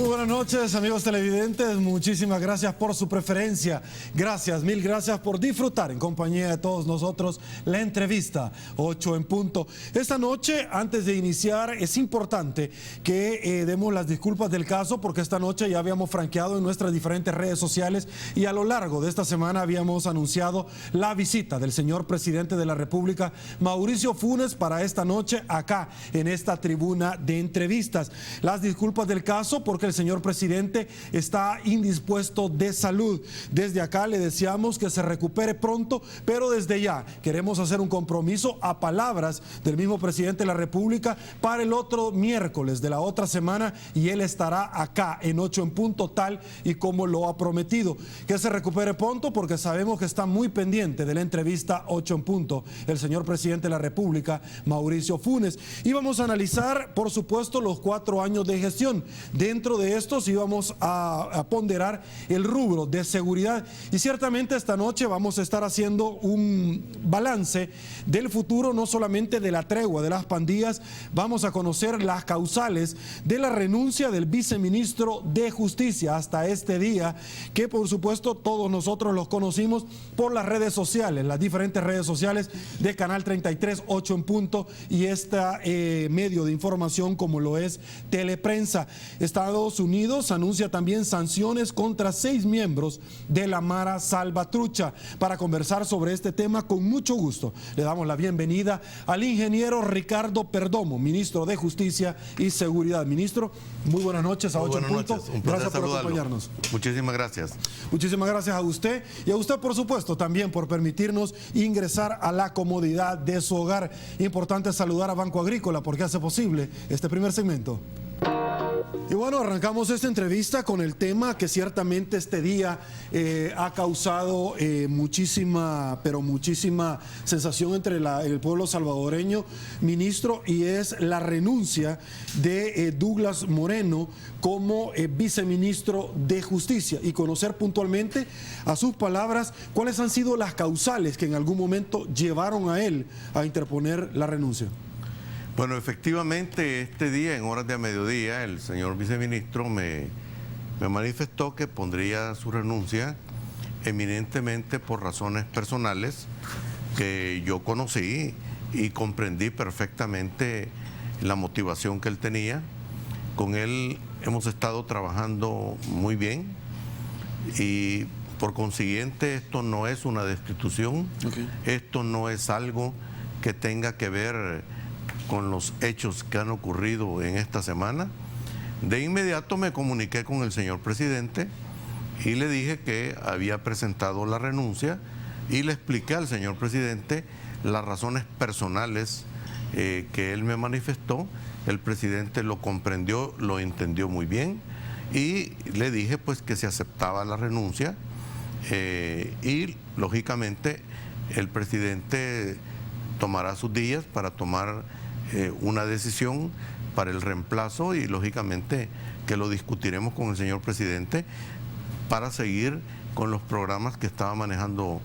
Muy buenas noches, amigos televidentes. Muchísimas gracias por su preferencia. Gracias, mil gracias por disfrutar en compañía de todos nosotros la entrevista 8 en punto. Esta noche, antes de iniciar, es importante que demos las disculpas del caso, porque esta noche ya habíamos franqueado en nuestras diferentes redes sociales y a lo largo de esta semana habíamos anunciado la visita del señor presidente de la República, Mauricio Funes, para esta noche acá en esta tribuna de entrevistas. Las disculpas del caso porque el señor presidente está indispuesto de salud. Desde acá le deseamos que se recupere pronto, pero desde ya queremos hacer un compromiso a palabras del mismo presidente de la República para el otro miércoles de la otra semana, y él estará acá en 8 en punto, tal y como lo ha prometido. Que se recupere pronto, porque sabemos que está muy pendiente de la entrevista 8 en punto el señor presidente de la República, Mauricio Funes. Y vamos a analizar, por supuesto, los 4 años de gestión. Dentro de estos íbamos a ponderar el rubro de seguridad, y ciertamente esta noche vamos a estar haciendo un balance del futuro, no solamente de la tregua de las pandillas. Vamos a conocer las causales de la renuncia del viceministro de Justicia hasta este día, que por supuesto todos nosotros los conocimos por las redes sociales, las diferentes redes sociales de Canal 33, 8 en punto, y medio de información como lo es Teleprensa. Estados Unidos anuncia también sanciones contra 6 miembros de la Mara Salvatrucha. Para conversar sobre este tema, con mucho gusto le damos la bienvenida al ingeniero Ricardo Perdomo, ministro de Justicia y Seguridad. Ministro, muy buenas noches a 8 en punto. Gracias por acompañarnos. Muchísimas gracias. Muchísimas gracias a usted, y a usted, por supuesto, también por permitirnos ingresar a la comodidad de su hogar. Importante saludar a Banco Agrícola porque hace posible este primer segmento. Y bueno, arrancamos esta entrevista con el tema que ciertamente este día ha causado muchísima sensación entre el pueblo salvadoreño, ministro, y es la renuncia de Douglas Moreno como viceministro de Justicia, y conocer puntualmente, a sus palabras, cuáles han sido las causales que en algún momento llevaron a él a interponer la renuncia. Bueno, efectivamente, este día, en horas de mediodía, el señor viceministro me manifestó que pondría su renuncia eminentemente por razones personales que yo conocí y comprendí perfectamente la motivación que él tenía. Con él hemos estado trabajando muy bien y por consiguiente esto no es una destitución, esto no es algo que tenga que ver con los hechos que han ocurrido en esta semana. De inmediato me comuniqué con el señor presidente y le dije que había presentado la renuncia, y le expliqué al señor presidente las razones personales que él me manifestó. El presidente lo comprendió, lo entendió muy bien, y le dije pues que se aceptaba la renuncia, y lógicamente el presidente tomará sus días para tomar una decisión para el reemplazo, y lógicamente que lo discutiremos con el señor presidente para seguir con los programas que estaba manejando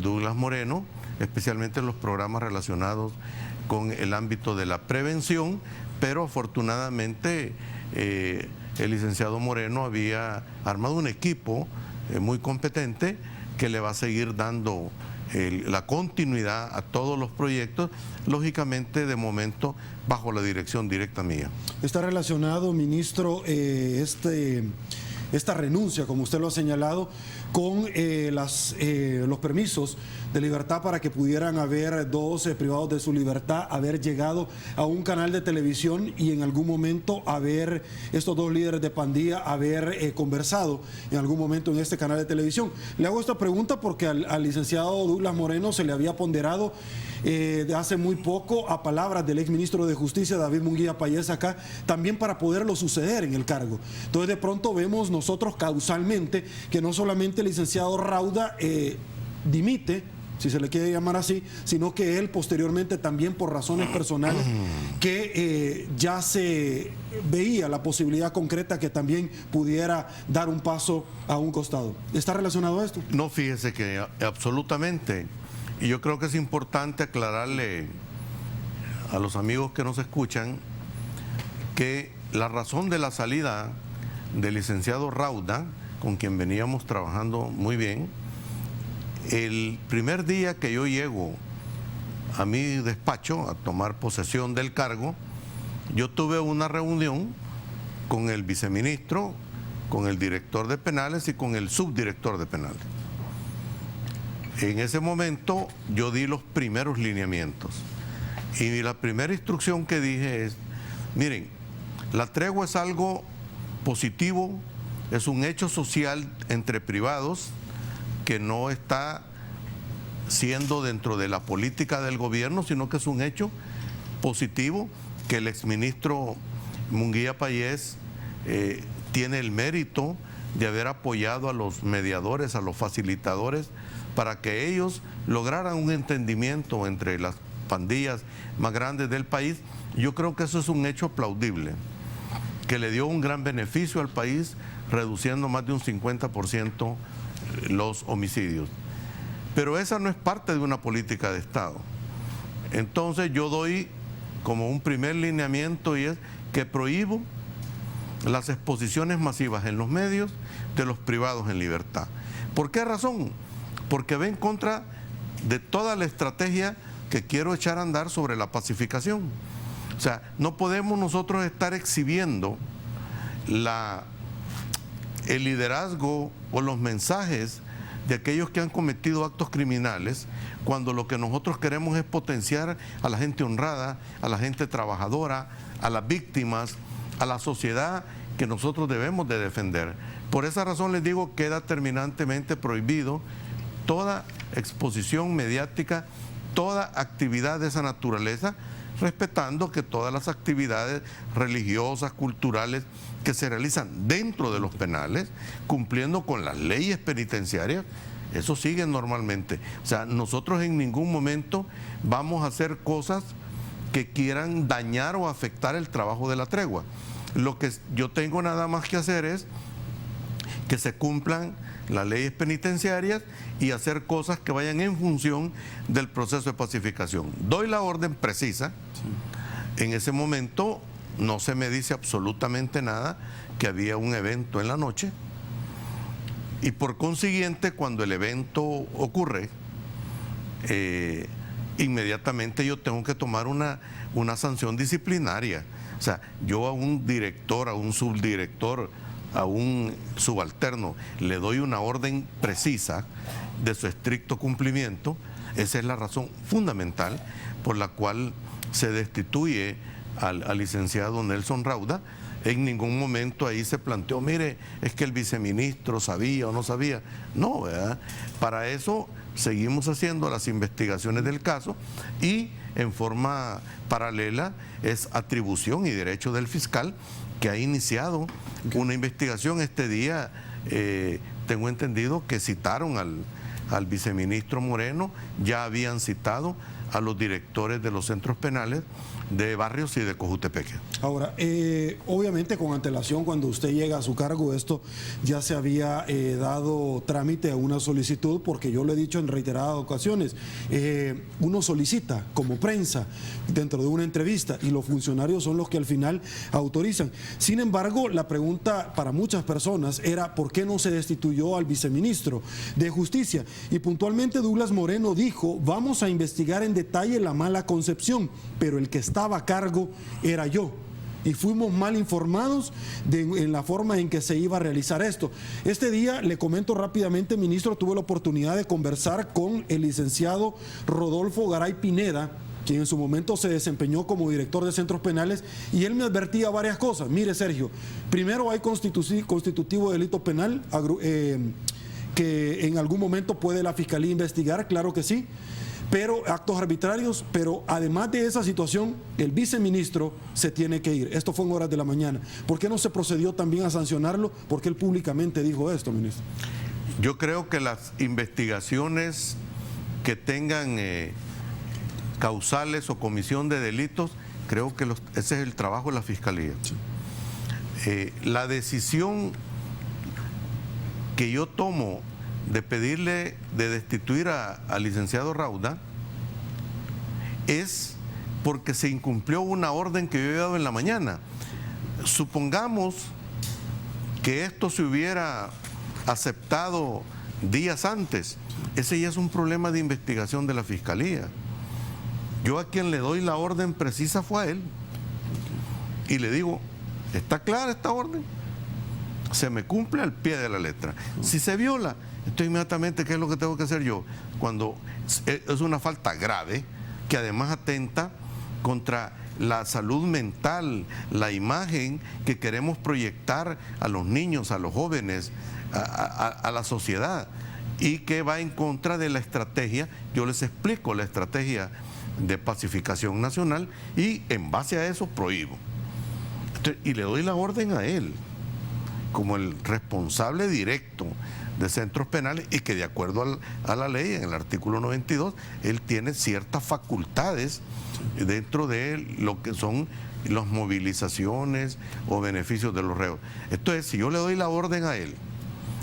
Douglas Moreno, especialmente los programas relacionados con el ámbito de la prevención. Pero afortunadamente el licenciado Moreno había armado un equipo muy competente que le va a seguir dando la continuidad a todos los proyectos, lógicamente de momento bajo la dirección directa mía. Está relacionado, ministro, esta renuncia, como usted lo ha señalado, con los permisos de libertad para que pudieran haber 12 privados de su libertad, haber llegado a un canal de televisión y en algún momento haber, estos 2 líderes de pandilla, haber conversado en algún momento en este canal de televisión. Le hago esta pregunta porque al licenciado Douglas Moreno se le había ponderado de hace muy poco, a palabras del exministro de Justicia, David Munguía Payés, acá, también para poderlo suceder en el cargo. Entonces de pronto vemos nosotros causalmente que no solamente el licenciado Rauda dimite, si se le quiere llamar así, sino que él posteriormente también por razones personales que ya se veía la posibilidad concreta que también pudiera dar un paso a un costado. ¿Está relacionado a esto? No, fíjese que absolutamente. Y yo creo que es importante aclararle a los amigos que nos escuchan que la razón de la salida del licenciado Rauda, con quien veníamos trabajando muy bien. El primer día que yo llego a mi despacho a tomar posesión del cargo, yo tuve una reunión con el viceministro, con el director de penales y con el subdirector de penales. En ese momento yo di los primeros lineamientos y la primera instrucción que dije es: miren, la tregua es algo positivo, es un hecho social entre privados que no está siendo dentro de la política del gobierno, sino que es un hecho positivo, que el exministro Munguía Payés tiene el mérito de haber apoyado a los mediadores, a los facilitadores, para que ellos lograran un entendimiento entre las pandillas más grandes del país. Yo creo que eso es un hecho aplaudible, que le dio un gran beneficio al país, reduciendo más de un 50% los homicidios. Pero esa no es parte de una política de Estado. Entonces yo doy como un primer lineamiento, y es que prohíbo las exposiciones masivas en los medios de los privados en libertad. ¿Por qué razón? Porque va en contra de toda la estrategia que quiero echar a andar sobre la pacificación. O sea, no podemos nosotros estar exhibiendo el liderazgo o los mensajes de aquellos que han cometido actos criminales, cuando lo que nosotros queremos es potenciar a la gente honrada, a la gente trabajadora, a las víctimas, a la sociedad que nosotros debemos de defender. Por esa razón les digo, queda terminantemente prohibido toda exposición mediática, toda actividad de esa naturaleza, respetando que todas las actividades religiosas, culturales que se realizan dentro de los penales, cumpliendo con las leyes penitenciarias, eso sigue normalmente. O sea, nosotros en ningún momento vamos a hacer cosas que quieran dañar o afectar el trabajo de la tregua. Lo que yo tengo nada más que hacer es que se cumplan las leyes penitenciarias y hacer cosas que vayan en función del proceso de pacificación. Doy la orden precisa. En ese momento no se me dice absolutamente nada que había un evento en la noche, y por consiguiente, cuando el evento ocurre, inmediatamente yo tengo que tomar una sanción disciplinaria. O sea, yo a un director, a un subdirector, a un subalterno, le doy una orden precisa de su estricto cumplimiento. Esa es la razón fundamental por la cual se destituye al licenciado Nelson Rauda. En ningún momento ahí se planteó, mire, es que el viceministro sabía o no sabía. No, ¿verdad? Para eso seguimos haciendo las investigaciones del caso, y en forma paralela es atribución y derecho del fiscal, que ha iniciado una investigación. Este día tengo entendido que citaron al viceministro Moreno, ya habían citado a los directores de los centros penales de Barrios y de Cojutepeque. Ahora, obviamente con antelación, cuando usted llega a su cargo, esto ya se había dado trámite a una solicitud, porque yo lo he dicho en reiteradas ocasiones, uno solicita como prensa dentro de una entrevista y los funcionarios son los que al final autorizan. Sin embargo, la pregunta para muchas personas era ¿por qué no se destituyó al viceministro de Justicia? Y puntualmente Douglas Moreno dijo: vamos a investigar en detalle la mala concepción, pero el que estaba a cargo era yo, y fuimos mal informados en la forma en que se iba a realizar esto. Este día, le comento rápidamente, ministro, tuve la oportunidad de conversar con el licenciado Rodolfo Garay Pineda, quien en su momento se desempeñó como director de centros penales, y él me advertía varias cosas. Mire, Sergio, primero hay constitutivo de delito penal que en algún momento puede la Fiscalía investigar, claro que sí, pero actos arbitrarios, pero además de esa situación, el viceministro se tiene que ir. Esto fue en horas de la mañana. ¿Por qué no se procedió también a sancionarlo? Porque él públicamente dijo esto, ministro. Yo creo que las investigaciones que tengan causales o comisión de delitos, creo que ese es el trabajo de la Fiscalía. Sí. La decisión que yo tomo de pedirle de destituir al licenciado Rauda es porque se incumplió una orden que yo había dado en la mañana. Supongamos que esto se hubiera aceptado días antes, ese ya es un problema de investigación de la Fiscalía. Yo a quien le doy la orden precisa fue a él. Y le digo, ¿está clara esta orden? Se me cumple al pie de la letra. Si se viola, entonces inmediatamente, ¿qué es lo que tengo que hacer yo? Cuando es una falta grave, que además atenta contra la salud mental, la imagen que queremos proyectar a los niños, a los jóvenes, a la sociedad, y que va en contra de la estrategia. Yo les explico la estrategia de pacificación nacional y en base a eso prohíbo. Y le doy la orden a él como el responsable directo de centros penales, y que de acuerdo a la ley, en el artículo 92, él tiene ciertas facultades dentro de lo que son las movilizaciones o beneficios de los reos. Entonces, si yo le doy la orden a él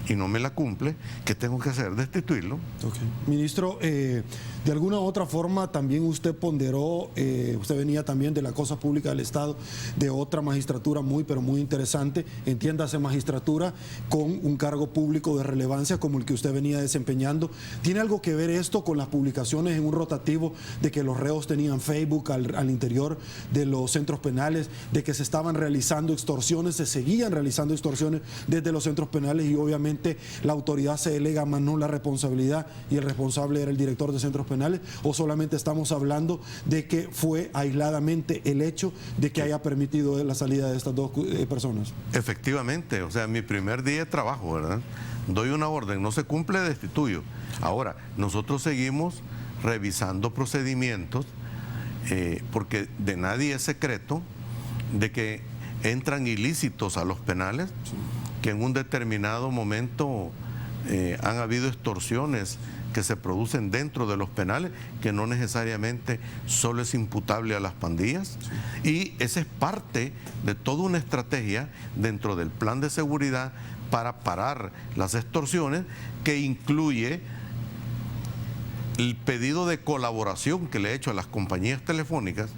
y no me la cumple, ¿qué tengo que hacer? Destituirlo. Okay. Ministro, de alguna u otra forma también usted ponderó, usted venía también de la cosa pública del Estado, de otra magistratura muy, pero muy interesante, entiéndase magistratura con un cargo público de relevancia como el que usted venía desempeñando. ¿Tiene algo que ver esto con las publicaciones en un rotativo de que los reos tenían Facebook al interior de los centros penales, de que se estaban realizando extorsiones, se seguían realizando extorsiones desde los centros penales y obviamente la autoridad se delega más no la responsabilidad y el responsable era el director de centros penales? ¿O solamente estamos hablando de que fue aisladamente el hecho de que haya permitido la salida de estas dos personas? Efectivamente, o sea, mi primer día de trabajo, ¿verdad? Doy una orden, no se cumple, destituyo. Ahora, nosotros seguimos revisando procedimientos, porque de nadie es secreto de que entran ilícitos a los penales, sí, que en un determinado momento han habido extorsiones que se producen dentro de los penales, que no necesariamente solo es imputable a las pandillas, sí, y esa es parte de toda una estrategia dentro del plan de seguridad para parar las extorsiones, que incluye el pedido de colaboración que le he hecho a las compañías telefónicas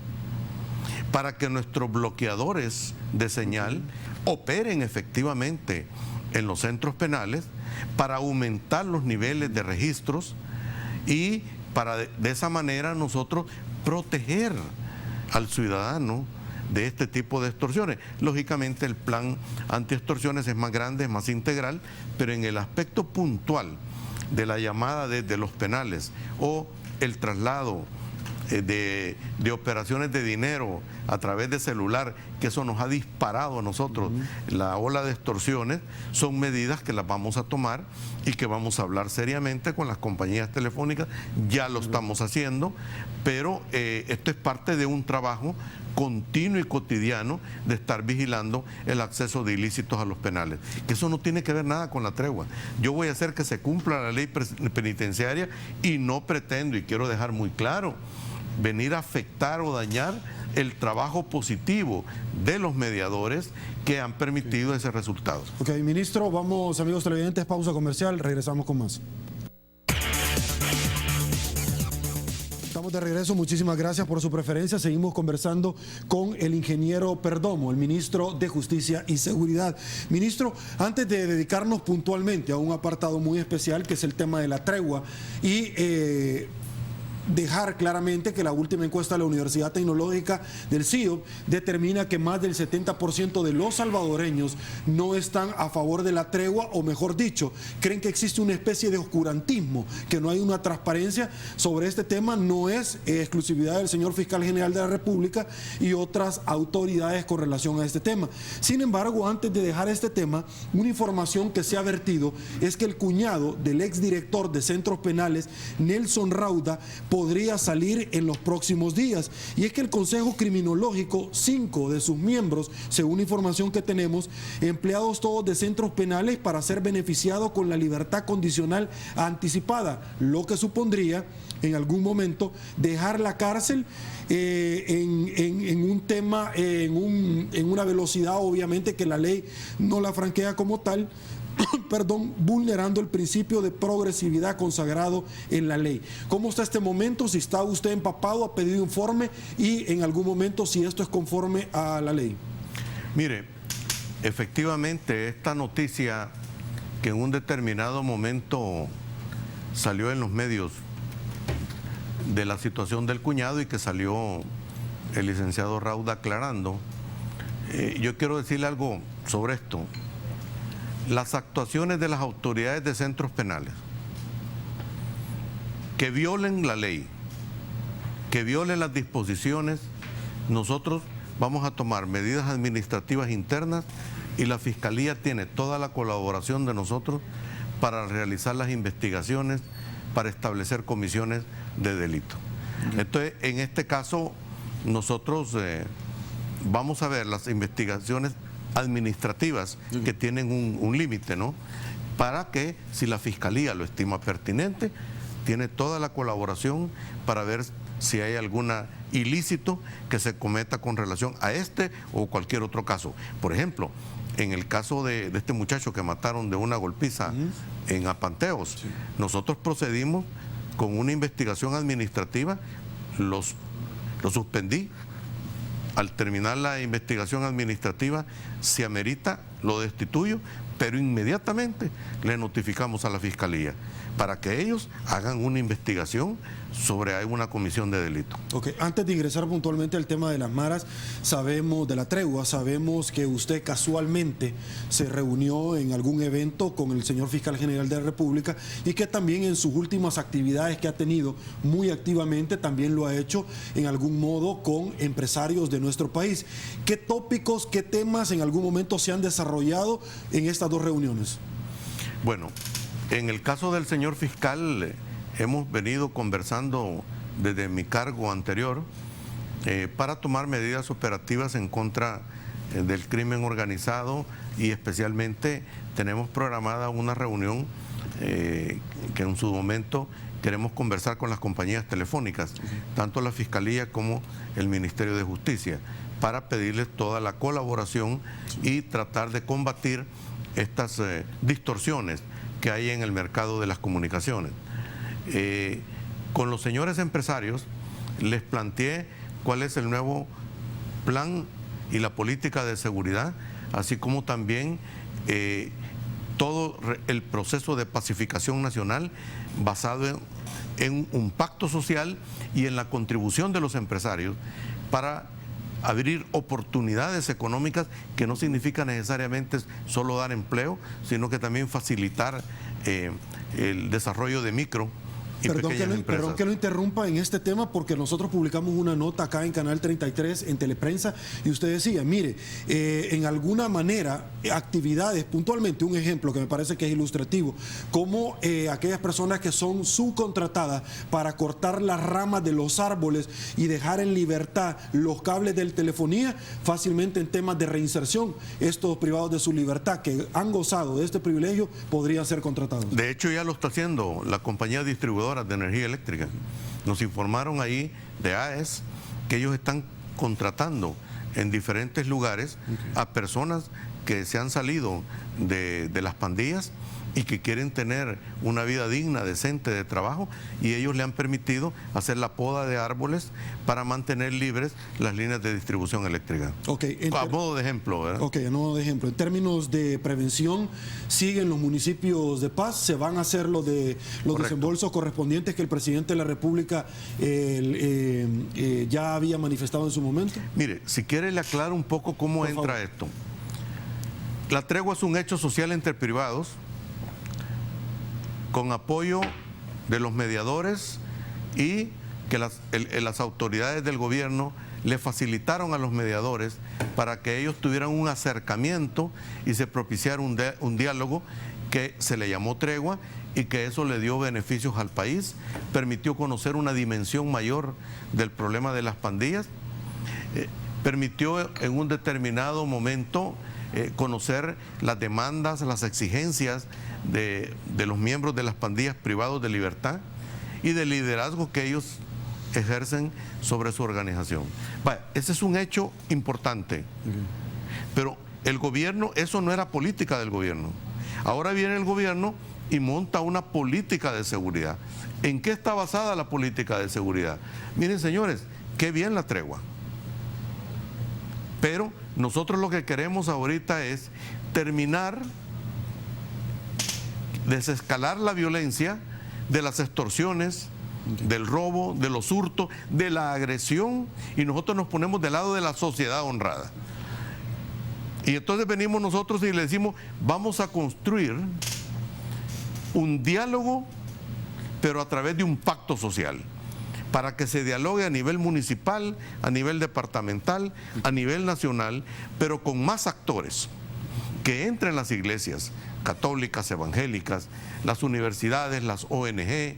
para que nuestros bloqueadores de señal operen efectivamente en los centros penales, para aumentar los niveles de registros y para de esa manera nosotros proteger al ciudadano de este tipo de extorsiones. Lógicamente el plan antiextorsiones es más grande, es más integral, pero en el aspecto puntual de la llamada desde los penales o el traslado de operaciones de dinero a través de celular, que eso nos ha disparado a nosotros la ola de extorsiones, son medidas que las vamos a tomar y que vamos a hablar seriamente con las compañías telefónicas. Ya lo estamos haciendo, pero esto es parte de un trabajo continuo y cotidiano de estar vigilando el acceso de ilícitos a los penales, que eso no tiene que ver nada con la tregua. Yo voy a hacer que se cumpla la ley penitenciaria y no pretendo, y quiero dejar muy claro, venir a afectar o dañar el trabajo positivo de los mediadores que han permitido ese resultado. Ok, ministro, vamos, amigos televidentes, pausa comercial, regresamos con más. Estamos de regreso, muchísimas gracias por su preferencia. Seguimos conversando con el ingeniero Perdomo, el ministro de Justicia y Seguridad. Ministro, antes de dedicarnos puntualmente a un apartado muy especial, que es el tema de la tregua, y dejar claramente que la última encuesta de la Universidad Tecnológica del CIO determina que más del 70% de los salvadoreños no están a favor de la tregua, o mejor dicho, creen que existe una especie de oscurantismo, que no hay una transparencia sobre este tema. No es exclusividad del señor fiscal general de la República y otras autoridades con relación a este tema. Sin embargo, antes de dejar este tema, una información que se ha vertido es que el cuñado del exdirector de centros penales, Nelson Rauda, podría salir en los próximos días. Y es que el Consejo Criminológico, 5 de sus miembros, según información que tenemos, empleados todos de centros penales, para ser beneficiados con la libertad condicional anticipada, lo que supondría en algún momento dejar la cárcel en un tema, en una velocidad obviamente que la ley no la franquea como tal, perdón, vulnerando el principio de progresividad consagrado en la ley. ¿Cómo está este momento? Si está usted empapado, ha pedido informe, y en algún momento si esto es conforme a la ley. Mire, efectivamente, esta noticia que en un determinado momento salió en los medios de la situación del cuñado y que salió el licenciado Rauda aclarando, yo quiero decirle algo sobre esto. Las actuaciones de las autoridades de centros penales que violen la ley, que violen las disposiciones, nosotros vamos a tomar medidas administrativas internas y la Fiscalía tiene toda la colaboración de nosotros para realizar las investigaciones, para establecer comisiones de delito. Entonces, en este caso, nosotros vamos a ver las investigaciones administrativas que tienen un límite, ¿no? Para que, si la Fiscalía lo estima pertinente, tiene toda la colaboración para ver si hay algún ilícito que se cometa con relación a este o cualquier otro caso. Por ejemplo, en el caso de este muchacho que mataron de una golpiza en Apanteos, nosotros procedimos con una investigación administrativa, lo suspendí. Al terminar la investigación administrativa, si amerita, lo destituyo, pero inmediatamente le notificamos a la Fiscalía para que ellos hagan una investigación sobre alguna comisión de delito. Ok, antes de ingresar puntualmente al tema de las maras, sabemos de la tregua, sabemos que usted casualmente se reunió en algún evento con el señor fiscal general de la República y que también en sus últimas actividades que ha tenido muy activamente también lo ha hecho en algún modo con empresarios de nuestro país. ¿Qué tópicos, qué temas en algún momento se han desarrollado en estas dos reuniones? Bueno, en el caso del señor fiscal, hemos venido conversando desde mi cargo anterior para tomar medidas operativas en contra del crimen organizado y especialmente tenemos programada una reunión que en su momento queremos conversar con las compañías telefónicas, tanto la Fiscalía como el Ministerio de Justicia, para pedirles toda la colaboración y tratar de combatir estas distorsiones que hay en el mercado de las comunicaciones. Con los señores empresarios les planteé cuál es el nuevo plan y la política de seguridad, así como también todo el proceso de pacificación nacional basado en un pacto social y en la contribución de los empresarios para abrir oportunidades económicas que no significa necesariamente solo dar empleo, sino que también facilitar el desarrollo de micro y pequeñas empresas. Perdón que lo interrumpa en este tema porque nosotros publicamos una nota acá en Canal 33 en Teleprensa y usted decía, mire, en alguna manera actividades, puntualmente un ejemplo que me parece que es ilustrativo, como aquellas personas que son subcontratadas para cortar las ramas de los árboles y dejar en libertad los cables de telefonía, fácilmente en temas de reinserción, estos privados de su libertad que han gozado de este privilegio podrían ser contratados. De hecho ya lo está haciendo la compañía distribuidora de energía eléctrica. Nos informaron ahí de AES que ellos están contratando en diferentes lugares a personas que se han salido de las pandillas y que quieren tener una vida digna, decente de trabajo, y ellos le han permitido hacer la poda de árboles para mantener libres las líneas de distribución eléctrica. A modo de ejemplo, ¿verdad? Ok, a modo de ejemplo. En términos de prevención, siguen los municipios de paz, se van a hacer los desembolsos correspondientes que el presidente de la República ya había manifestado en su momento. Mire, si quiere le aclaro un poco cómo entra esto. La tregua es un hecho social entre privados con apoyo de los mediadores y que las autoridades del gobierno le facilitaron a los mediadores para que ellos tuvieran un acercamiento y se propiciara un diálogo que se le llamó tregua y que eso le dio beneficios al país, permitió conocer una dimensión mayor del problema de las pandillas, permitió en un determinado momento conocer las demandas, las exigencias de los miembros de las pandillas privados de libertad y del liderazgo que ellos ejercen sobre su organización. Ese es un hecho importante, pero el gobierno, eso no era política del gobierno. Ahora viene el gobierno y monta una política de seguridad. ¿En qué está basada la política de seguridad? Miren, señores, qué bien la tregua, pero nosotros lo que queremos ahorita es terminar, desescalar la violencia de las extorsiones, del robo, de los hurtos, de la agresión, y nosotros nos ponemos del lado de la sociedad honrada. Y entonces venimos nosotros y le decimos, vamos a construir un diálogo, pero a través de un pacto social, para que se dialogue a nivel municipal, a nivel departamental, a nivel nacional, pero con más actores, que entren las iglesias católicas, evangélicas, las universidades, las ONG,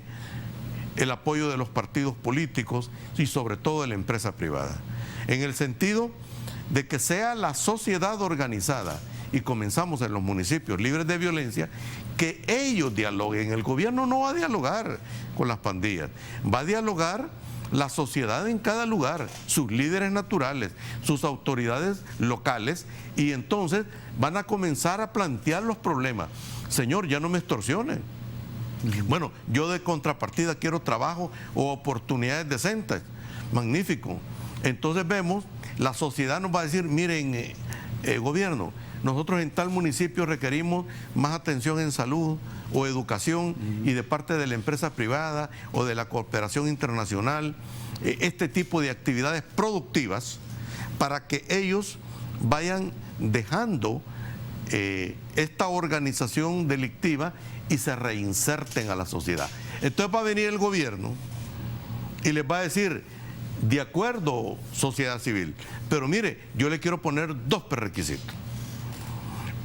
el apoyo de los partidos políticos y sobre todo de la empresa privada, en el sentido de que sea la sociedad organizada, y comenzamos en los municipios libres de violencia, que ellos dialoguen. El gobierno no va a dialogar con las pandillas, va a dialogar la sociedad en cada lugar, sus líderes naturales, sus autoridades locales, y entonces van a comenzar a plantear los problemas. Señor, ya no me extorsionen. Bueno, yo de contrapartida quiero trabajo o oportunidades decentes. Magnífico. Entonces vemos, la sociedad nos va a decir, miren, gobierno, nosotros en tal municipio requerimos más atención en salud o educación, y de parte de la empresa privada o de la cooperación internacional, este tipo de actividades productivas para que ellos vayan dejando esta organización delictiva y se reinserten a la sociedad. Entonces va a venir el gobierno y les va a decir, de acuerdo, sociedad civil, pero mire, yo le quiero poner dos prerequisitos.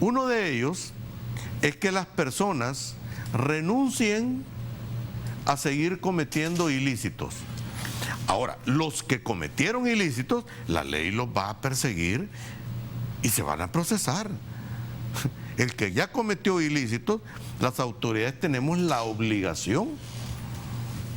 Uno de ellos es que las personas renuncien a seguir cometiendo ilícitos. Ahora, los que cometieron ilícitos, la ley los va a perseguir y se van a procesar. El que ya cometió ilícitos, las autoridades tenemos la obligación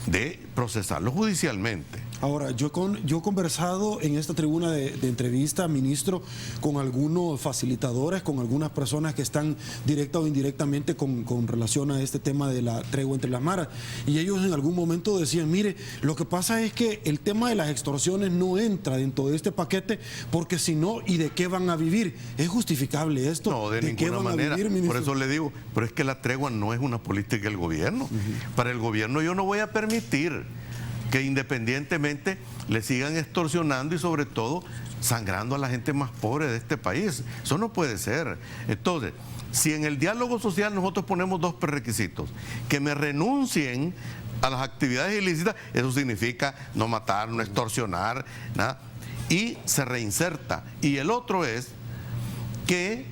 de procesarlo judicialmente. Ahora, yo he conversado en esta tribuna de entrevista, ministro, con algunos facilitadores, con algunas personas que están directa o indirectamente con relación a este tema de la tregua entre las maras. Y ellos en algún momento decían, mire, lo que pasa es que el tema de las extorsiones no entra dentro de este paquete, porque si no, ¿y de qué van a vivir? ¿Es justificable esto? No, de ninguna manera. Por eso le digo, pero es que la tregua no es una política del gobierno. Para el gobierno yo no voy a permitir que independientemente le sigan extorsionando y sobre todo sangrando a la gente más pobre de este país. Eso no puede ser. Entonces, si en el diálogo social nosotros ponemos dos prerequisitos, que me renuncien a las actividades ilícitas, eso significa no matar, no extorsionar, nada, y se reinserta. Y el otro es que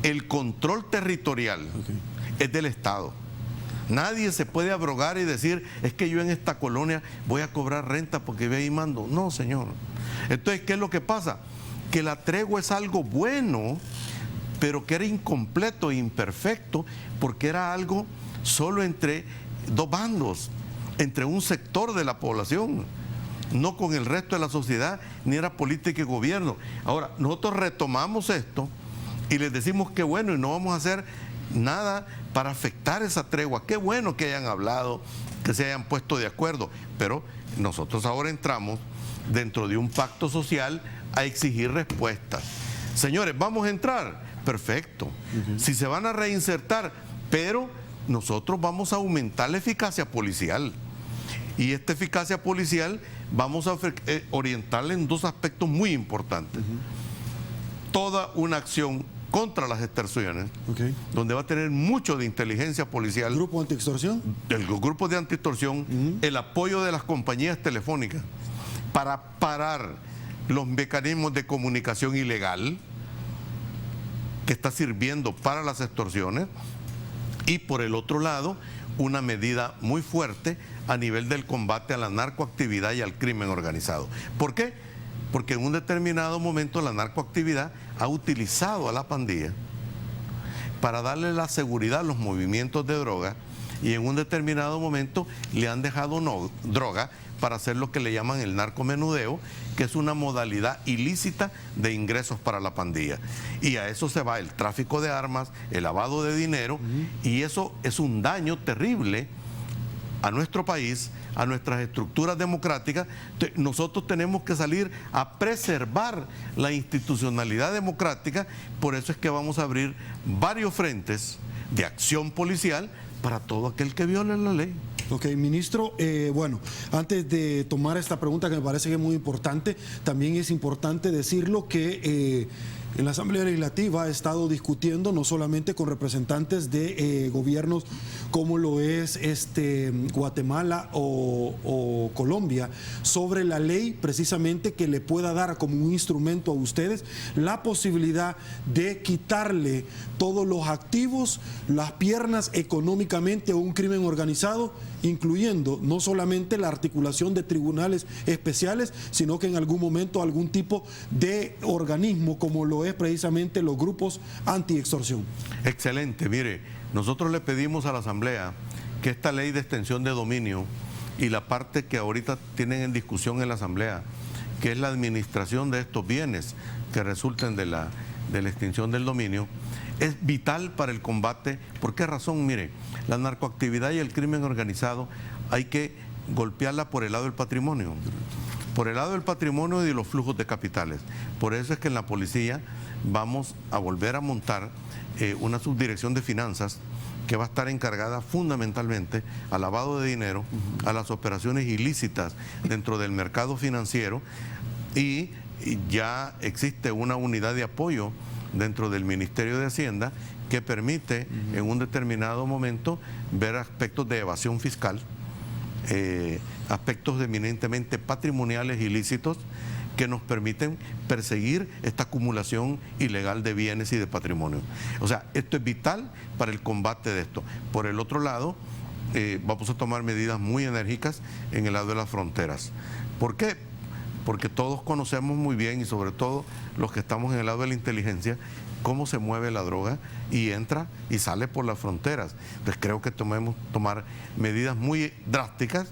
el control territorial es del Estado. Nadie se puede abrogar y decir, es que yo en esta colonia voy a cobrar renta porque ve ahí mando. No, señor. Entonces, ¿qué es lo que pasa? Que la tregua es algo bueno, pero que era incompleto e imperfecto, porque era algo solo entre dos bandos, entre un sector de la población, no con el resto de la sociedad, ni era política y gobierno. Ahora, nosotros retomamos esto y les decimos que bueno, y no vamos a hacer nada para afectar esa tregua. Qué bueno que hayan hablado, que se hayan puesto de acuerdo, pero nosotros ahora entramos dentro de un pacto social a exigir respuestas. Señores, ¿vamos a entrar? Perfecto. Si se van a reinsertar, pero nosotros vamos a aumentar la eficacia policial. Y esta eficacia policial vamos a orientarla en dos aspectos muy importantes. Toda una acción contra las extorsiones, donde va a tener mucho de inteligencia policial. ¿Grupo antiextorsión? El grupo de antiextorsión, el apoyo de las compañías telefónicas para parar los mecanismos de comunicación ilegal que está sirviendo para las extorsiones, y por el otro lado, una medida muy fuerte a nivel del combate a la narcoactividad y al crimen organizado. ¿Por qué? Porque en un determinado momento la narcoactividad ha utilizado a la pandilla para darle la seguridad a los movimientos de droga, y en un determinado momento le han dejado droga para hacer lo que le llaman el narcomenudeo, que es una modalidad ilícita de ingresos para la pandilla. Y a eso se va el tráfico de armas, el lavado de dinero, y eso es un daño terrible a nuestro país, a nuestras estructuras democráticas. Nosotros tenemos que salir a preservar la institucionalidad democrática. Por eso es que vamos a abrir varios frentes de acción policial para todo aquel que viole la ley. Ok, ministro, bueno, antes de tomar esta pregunta que me parece que es muy importante, también es importante decirlo que en la Asamblea Legislativa ha estado discutiendo no solamente con representantes de gobiernos como lo es Guatemala o Colombia, sobre la ley precisamente que le pueda dar como un instrumento a ustedes la posibilidad de quitarle todos los activos, las piernas económicamente a un crimen organizado, incluyendo no solamente la articulación de tribunales especiales, sino que en algún momento algún tipo de organismo como lo es precisamente los grupos anti-extorsión. Excelente, mire, nosotros le pedimos a la Asamblea que esta ley de extensión de dominio y la parte que ahorita tienen en discusión en la Asamblea, que es la administración de estos bienes que resulten de la extinción del dominio, es vital para el combate. ¿Por qué razón? Mire, la narcoactividad y el crimen organizado hay que golpearla por el lado del patrimonio, por el lado del patrimonio y de los flujos de capitales. Por eso es que en la policía vamos a volver a montar una subdirección de finanzas que va a estar encargada fundamentalmente al lavado de dinero, a las operaciones ilícitas dentro del mercado financiero, y ya existe una unidad de apoyo dentro del Ministerio de Hacienda que permite en un determinado momento ver aspectos de evasión fiscal, aspectos eminentemente patrimoniales ilícitos que nos permiten perseguir esta acumulación ilegal de bienes y de patrimonio. O sea, esto es vital para el combate de esto. Por el otro lado, vamos a tomar medidas muy enérgicas en el lado de las fronteras. ¿Por qué? Porque todos conocemos muy bien, y sobre todo los que estamos en el lado de la inteligencia, cómo se mueve la droga y entra y sale por las fronteras. Entonces creo que tomar medidas muy drásticas,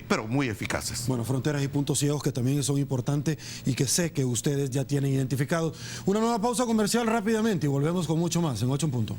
pero muy eficaces. Bueno, fronteras y puntos ciegos que también son importantes y que sé que ustedes ya tienen identificados. Una nueva pausa comercial rápidamente y volvemos con mucho más en 8 en punto.